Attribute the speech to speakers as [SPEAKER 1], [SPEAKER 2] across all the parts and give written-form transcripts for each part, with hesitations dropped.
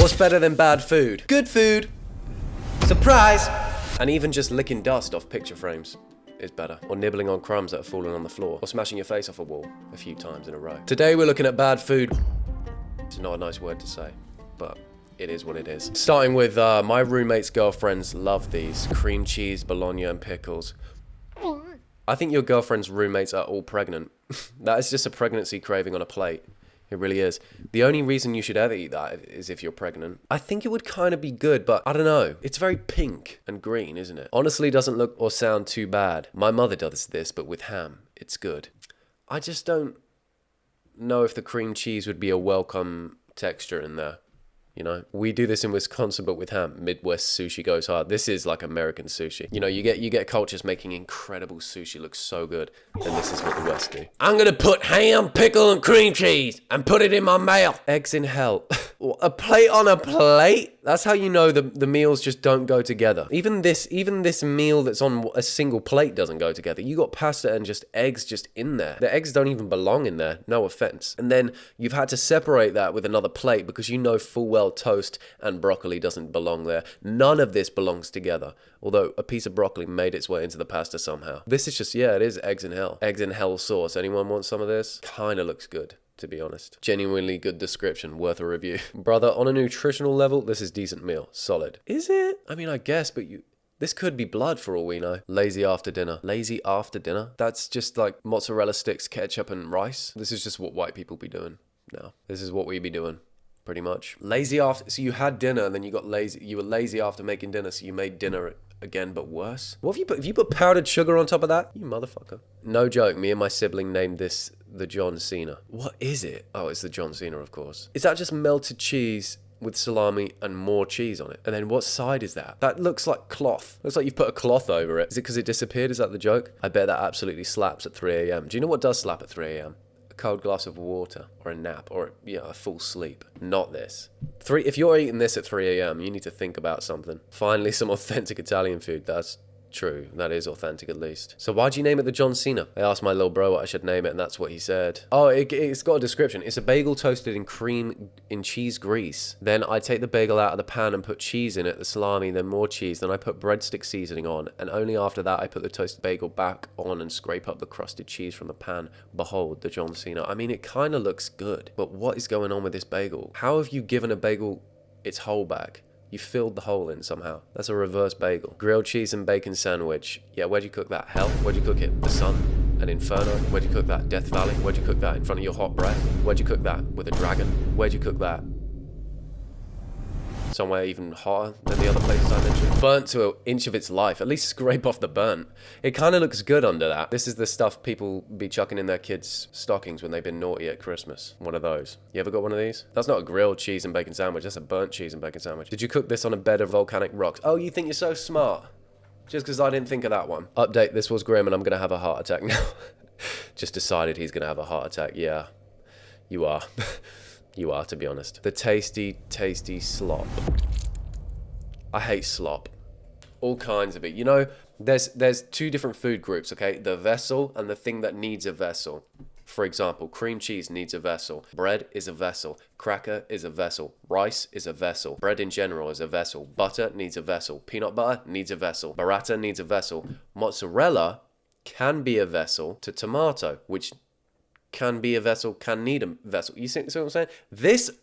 [SPEAKER 1] What's better than bad food? Good food. Surprise! And even just licking dust off picture frames is better. Or nibbling on crumbs that have fallen on the floor. Or smashing your face off a wall a few times in a row. Today we're looking at bad food. It's not a nice word to say, but it is what it is. Starting with my roommate's girlfriends love these. Cream cheese, bologna, and pickles. I think your girlfriend's roommates are all pregnant. That is just a pregnancy craving on a plate. It really is. The only reason you should ever eat that is if you're pregnant. I think it would kind of be good, but I don't know. It's very pink and green, isn't it? Honestly, doesn't look or sound too bad. My mother does this, but with ham. It's good. I just don't know if the cream cheese would be a welcome texture in there. You know, we do this in Wisconsin, but with ham. Midwest sushi goes hard. This is like American sushi. You know, you get cultures making incredible sushi look so good, and this is what the West do. I'm gonna put ham, pickle, and cream cheese and put it in my mouth. Eggs in hell. A plate on a plate? That's how you know the meals just don't go together. Even this meal that's on a single plate doesn't go together. You got pasta and just eggs just in there. The eggs don't even belong in there, no offense. And then you've had to separate that with another plate because you know full well toast and broccoli doesn't belong there. None of this belongs together. Although a piece of broccoli made its way into the pasta somehow. This is just, yeah, it is eggs in hell. Eggs in hell sauce. Anyone want some of this? Kinda looks good, to be honest. Genuinely good description, worth a review. Brother, on a nutritional level, this is decent meal. Solid. Is it? I mean, I guess, but this could be blood for all we know. Lazy after dinner. Lazy after dinner? That's just like mozzarella sticks, ketchup, and rice. This is just what white people be doing now. This is what we be doing, pretty much. Lazy after, so you had dinner and then you got lazy. You were lazy after making dinner, so you made dinner again, but worse. What have you put powdered sugar on top of that? You motherfucker. No joke, me and my sibling named this the John Cena. What is it? Oh, it's the John Cena, of course. Is that just melted cheese with salami and more cheese on it? And then what side is that? That looks like cloth. Looks like you've put a cloth over it. Is it because it disappeared? Is that the joke? I bet that absolutely slaps at 3 a.m. Do you know what does slap at 3 a.m.? A cold glass of water, or a nap, or a full sleep. Not this. If you're eating this at 3 a.m., you need to think about something. Finally, some authentic Italian food. That's true. That is authentic, at least. So why'd you name it the John Cena? I asked my little bro what I should name it, and that's what he said. Oh, it's got a description. It's a bagel toasted in cheese grease. Then I take the bagel out of the pan and put cheese in it, the salami, then more cheese. Then I put breadstick seasoning on, and only after that I put the toasted bagel back on and scrape up the crusted cheese from the pan. Behold, the John Cena. I mean, it kind of looks good, but what is going on with this bagel? How have you given a bagel its whole back? You filled the hole in somehow. That's a reverse bagel. Grilled cheese and bacon sandwich. Yeah, where'd you cook that? Hell? Where'd you cook it? The sun? An inferno? Where'd you cook that? Death Valley? Where'd you cook that? In front of your hot breath? Where'd you cook that? With a dragon? Where'd you cook that? Somewhere even hotter than the other places I mentioned. Burnt to an inch of its life. At least scrape off the burnt. It kind of looks good under that. This is the stuff people be chucking in their kids' stockings when they've been naughty at Christmas. One of those. You ever got one of these? That's not a grilled cheese and bacon sandwich. That's a burnt cheese and bacon sandwich. Did you cook this on a bed of volcanic rocks? Oh, you think you're so smart? Just because I didn't think of that one. Update, this was grim and I'm going to have a heart attack now. Just decided he's going to have a heart attack. Yeah, you are. You are, to be honest. The tasty, tasty slop. I hate slop. All kinds of it. You know, there's two different food groups, okay? The vessel and the thing that needs a vessel. For example, cream cheese needs a vessel. Bread is a vessel. Cracker is a vessel. Rice is a vessel. Bread in general is a vessel. Butter needs a vessel. Peanut butter needs a vessel. Burrata needs a vessel. Mozzarella can be a vessel to tomato, which can be a vessel, can need a vessel. You see what I'm saying?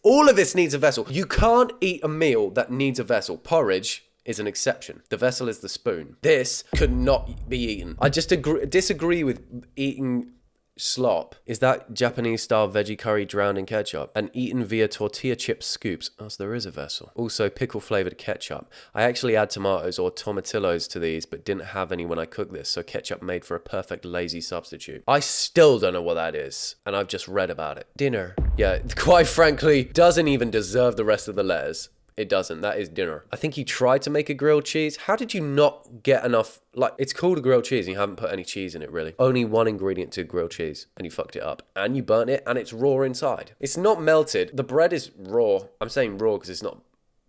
[SPEAKER 1] All of this needs a vessel. You can't eat a meal that needs a vessel. Porridge is an exception. The vessel is the spoon. This could not be eaten. I just disagree with eating slop. Is that Japanese style veggie curry drowned in ketchup and eaten via tortilla chip scoops? Oh, so there is a vessel. Also pickle flavored ketchup. I actually add tomatoes or tomatillos to these, but didn't have any when I cooked this, so ketchup made for a perfect lazy substitute. I still don't know what that is, and I've just read about it. Dinner. Yeah, quite frankly, doesn't even deserve the rest of the letters. It doesn't. That is dinner. I think he tried to make a grilled cheese. How did you not get enough? Like, it's called a grilled cheese and you haven't put any cheese in it, really. Only one ingredient to grilled cheese and you fucked it up. And you burnt it and it's raw inside. It's not melted. The bread is raw. I'm saying raw because it's not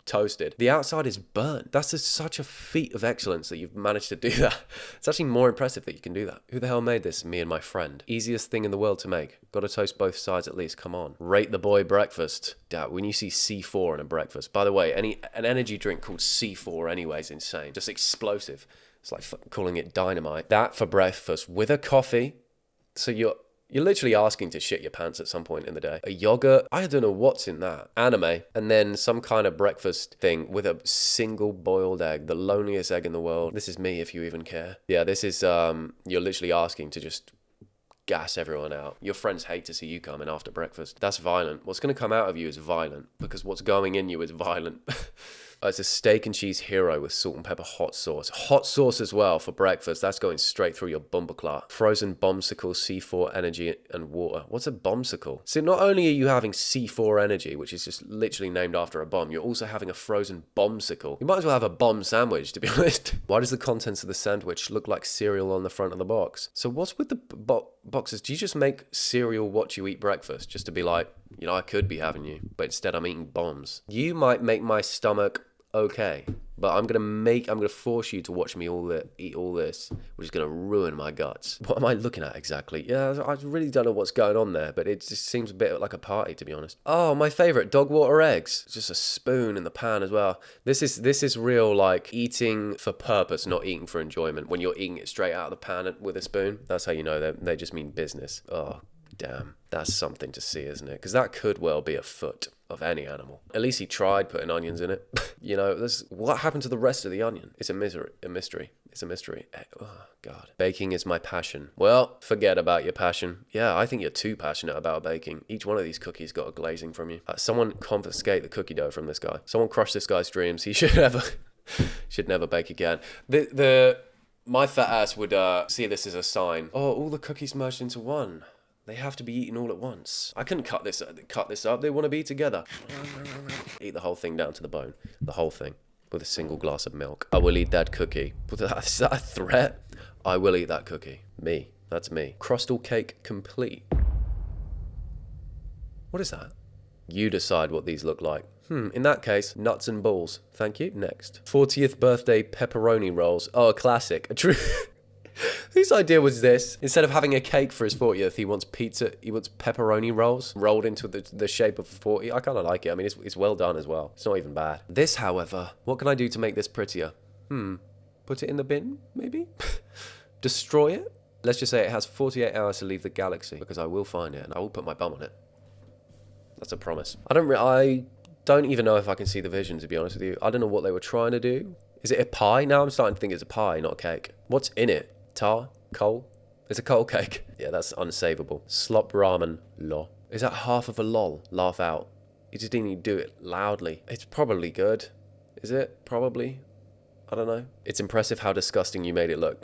[SPEAKER 1] toasted. The outside is burnt. That's such a feat of excellence that you've managed to do that. It's actually more impressive that you can do that. Who the hell made this? Me and my friend. Easiest thing in the world to make. Got to toast both sides at least. Come on. Rate the boy breakfast. Doubt when you see C4 in a breakfast. By the way, an energy drink called C4 anyway is insane. Just explosive. It's like calling it dynamite. That for breakfast with a coffee. So you're literally asking to shit your pants at some point in the day. A yogurt, I don't know what's in that. Anime, and then some kind of breakfast thing with a single boiled egg, the loneliest egg in the world. This is me if you even care. Yeah, this is, you're literally asking to just gas everyone out. Your friends hate to see you coming after breakfast. That's violent. What's going to come out of you is violent, because what's going in you is violent. It's a steak and cheese hero with salt and pepper hot sauce. Hot sauce as well for breakfast. That's going straight through your bumperclaw. Frozen bombsicle, C4 energy and water. What's a bombsicle? So not only are you having C4 energy, which is just literally named after a bomb, you're also having a frozen bombsicle. You might as well have a bomb sandwich, to be honest. Why does the contents of the sandwich look like cereal on the front of the box? So what's with the boxes? Do you just make cereal what you eat breakfast? Just to be like, you know, I could be having you, but instead I'm eating bombs. You might make my stomach okay, but I'm gonna force you to watch me eat all this, which is gonna ruin my guts. What am I looking at exactly? Yeah, I really don't know what's going on there, but it just seems a bit like a party, to be honest. Oh, my favorite, dog water eggs. Just a spoon in the pan as well. This is real, like, eating for purpose, not eating for enjoyment. When you're eating it straight out of the pan with a spoon, that's how you know they just mean business. Oh, damn. That's something to see, isn't it? Because that could well be a foot of any animal. At least he tried putting onions in it. You know, what happened to the rest of the onion? It's a mystery. It's a mystery. Oh, God. Baking is my passion. Well, forget about your passion. Yeah, I think you're too passionate about baking. Each one of these cookies got a glazing from you. Someone confiscate the cookie dough from this guy. Someone crush this guy's dreams. He should never bake again. My fat ass would see this as a sign. Oh, all the cookies merged into one. They have to be eaten all at once. I couldn't cut this up. They want to be together. Eat the whole thing down to the bone. The whole thing. With a single glass of milk. I will eat that cookie. Is that a threat? I will eat that cookie. Me. That's me. Crustal cake complete. What is that? You decide what these look like. In that case, nuts and balls. Thank you. Next. 40th birthday pepperoni rolls. Oh, a classic. A true... Whose idea was this? Instead of having a cake for his 40th, he wants pizza. He wants pepperoni rolls rolled into the shape of 40. I kind of like it. I mean, it's well done as well. It's not even bad. This, however, what can I do to make this prettier? Put it in the bin, maybe? Destroy it? Let's just say it has 48 hours to leave the galaxy, because I will find it and I will put my bum on it. That's a promise. I don't even know if I can see the vision, to be honest with you. I don't know what they were trying to do. Is it a pie? Now I'm starting to think it's a pie, not a cake. What's in it? Tar? Coal? It's a coal cake. Yeah, that's unsavable. Slop ramen. Lol. Is that half of a lol? Laugh out. You just didn't even do it loudly. It's probably good. Is it? Probably. I don't know. It's impressive how disgusting you made it look.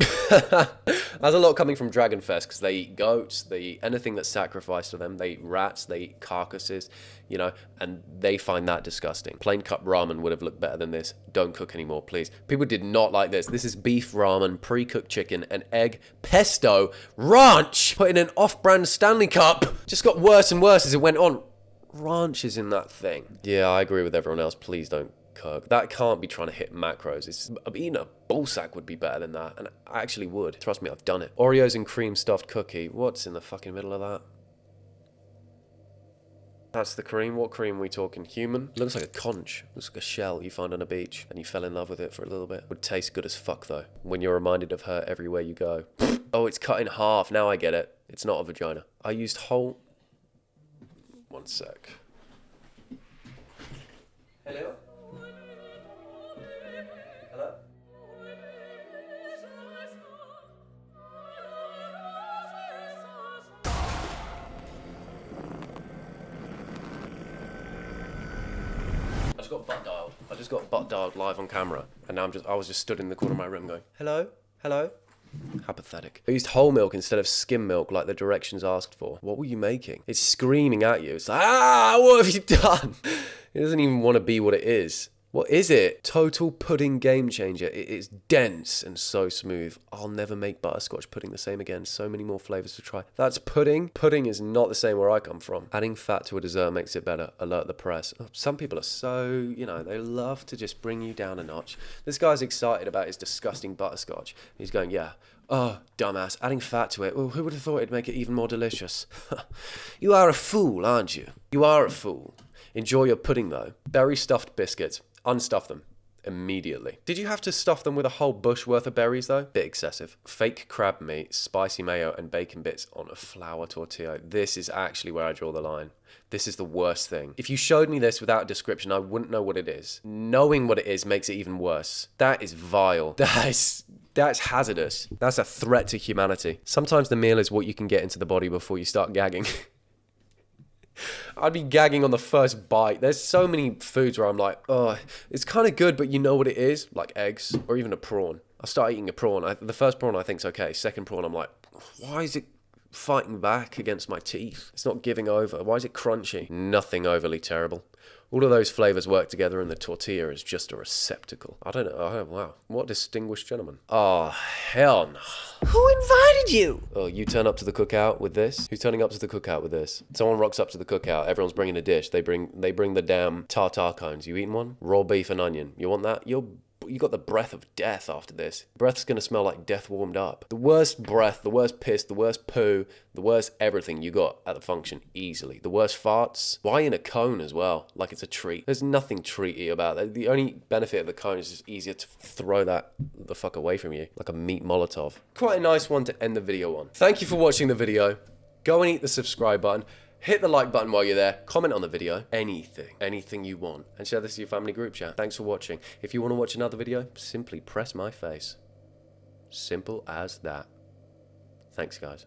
[SPEAKER 1] There's a lot coming from Dragonfest, because they eat goats, they eat anything that's sacrificed to them, they eat rats, they eat carcasses, you know, and they find that disgusting. Plain cup ramen would have looked better than this. Don't cook anymore, please. People did not like this. This is beef ramen, pre-cooked chicken, and egg pesto ranch put in an off-brand Stanley Cup. Just got worse and worse as it went on. Ranch is in that thing. Yeah, I agree with everyone else. Please don't cook. That can't be trying to hit macros. Eating a ballsack would be better than that, and I actually would. Trust me, I've done it. Oreos and cream stuffed cookie. What's in the fucking middle of that? That's the cream. What cream are we talking? Human? Looks like a conch. Looks like a shell you find on a beach, and you fell in love with it for a little bit. Would taste good as fuck, though, when you're reminded of her everywhere you go. Oh, it's cut in half. Now I get it. It's not a vagina. I used whole... One sec. Hello? Hello? I just got butt dialed live on camera, and now I was just stood in the corner of my room going, hello? Hello? How pathetic. I used whole milk instead of skim milk like the directions asked for. What were you making? It's screaming at you. It's like, what have you done? It doesn't even want to be what it is. What is it? Total pudding game changer. It is dense and so smooth. I'll never make butterscotch pudding the same again. So many more flavors to try. That's pudding. Pudding is not the same where I come from. Adding fat to a dessert makes it better. Alert the press. Oh, some people are so, they love to just bring you down a notch. This guy's excited about his disgusting butterscotch. He's going, yeah. Oh, dumbass. Adding fat to it. Well, who would have thought it'd make it even more delicious? You are a fool, aren't you? You are a fool. Enjoy your pudding, though. Berry stuffed biscuits. Unstuff them immediately. Did you have to stuff them with a whole bush worth of berries though? Bit excessive. Fake crab meat, spicy mayo and bacon bits on a flour tortilla. This is actually where I draw the line. This is the worst thing. If you showed me this without a description, I wouldn't know what it is. Knowing what it is makes it even worse. That is vile. That's hazardous. That's a threat to humanity. Sometimes the meal is what you can get into the body before you start gagging. I'd be gagging on the first bite. There's so many foods where I'm like, oh, it's kind of good, but you know what it is? Like eggs or even a prawn. I start eating a prawn. The first prawn I think's okay. Second prawn, I'm like, why is it fighting back against my teeth? It's not giving over. Why is it crunchy? Nothing overly terrible. All of those flavors work together and the tortilla is just a receptacle. I don't know. Oh, wow. What a distinguished gentleman. Oh, hell no.
[SPEAKER 2] Who invited you?
[SPEAKER 1] Oh, you turn up to the cookout with this? Who's turning up to the cookout with this? Someone rocks up to the cookout. Everyone's bringing a dish. They bring the damn tartar cones. You eating one? Raw beef and onion. You want that? You got the breath of death after this. Breath's gonna smell like death warmed up. The worst breath, the worst piss, the worst poo, the worst everything you got at the function easily. The worst farts. Why in a cone as well? Like it's a treat. There's nothing treaty about that. The only benefit of the cone is it's easier to throw that the fuck away from you. Like a meat Molotov. Quite a nice one to end the video on. Thank you for watching the video. Go and eat the subscribe button. Hit the like button while you're there. Comment on the video. Anything you want. And share this to your family group chat. Thanks for watching. If you want to watch another video, simply press my face. Simple as that. Thanks, guys.